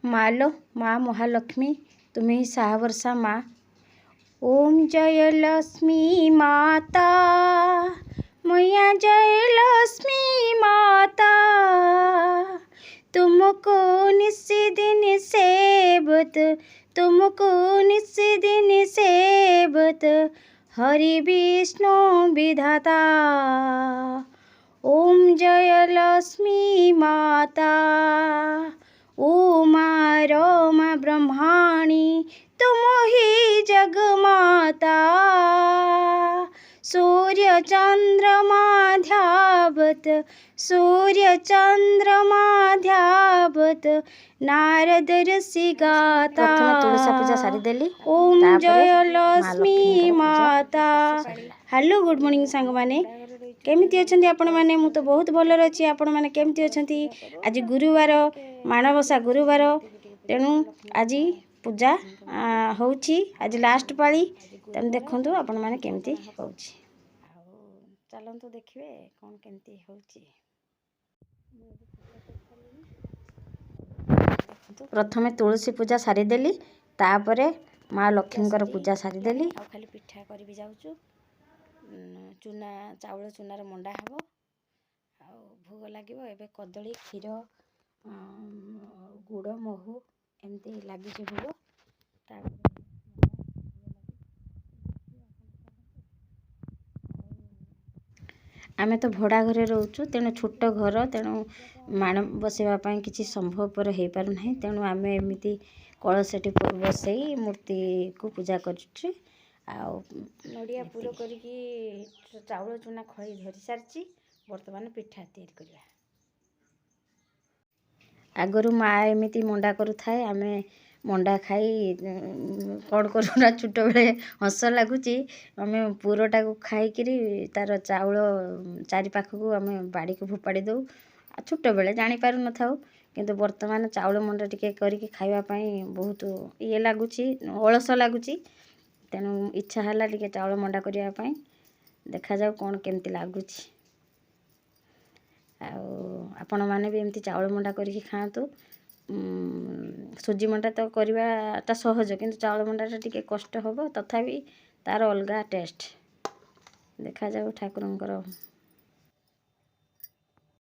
मालो माँ महालक्ष्मी तुम्हें साहवर्षा माँ। ओम जय लक्ष्मी माता मैया जय लक्ष्मी माता, तुमको निस्दिन सेवत तुमको निस्दिन सेवत हरि विष्णु विधाता। ओम जय लक्ष्मी माता उमा रमा ब्रह्माणी तुम ही जगमाता। सूर्य चंद्रमा ध्यावत सूर्य चंद्रमा ध्यावत नारद ऋषि गाता। तुलसी पूजा सारी देली। ओम जय लक्ष्मी माता। हेलो गुड मॉर्निंग सांग माने, केमिति अछंती आपण माने? मु तो बहुत भलर अछि। आपण माने केमिति अछंती? आज गुरुवार माणबसा गुरुवार, तेणु आज पूजा होउछि। आज लास्ट पाली, तेणु देखंतु आपण माने केमिति होउछि। चलंतु देखिबे कोन केमिति होउछि। प्रथमे तुलसी पूजा सारी देली, तापरे माँ लक्ष्मीकर पूजा सारी देली। आ खाली पिठा करी जाउछु। चूना चाउल चूनार मंडा हबो, आ भोग लागिबो। एबे कदली क्षीर गुड़ महू एमती लगी भोग। आमे तो भड़ा घरे रोचु, तेणु छोट घर, तेणु माण बसवाई किसी संभवपर हो पार ना। तेणु आम एमती कलशटी बसई मूर्ति को पूजा करुचे। नड़िया पूर करिकी चाउल चूना खई धरी सारी, बर्तमान पिठा तैयारी करवा। आगरू माँ एमती मंडा करू थाए, आमे मंडा खाई कौन करूना छोट बेले हस लगुच। आम पूरटा को खाईकि तार चाउल चारि पाखक आम बाड़ी को फोपाड़ी दऊ। छोट बेले जापार न था, किंतु वर्तमान चाउल मंडा टिके करके खावाई बहुत ये लगुच, अलस लगुच। तेणु इच्छा है टिके चाउल मंडा करने। देखा जाऊ कौन केमती लगुच। आपण मैंने भी एमती चाउल मंडा करके खातु। सुजी मंडा तो करवाटा सहज, किंतु चाउल मंडाटा टिके कष्ट हम, तथापि तार अलग टेस्ट। देखा जाऊ ठाकुरंकर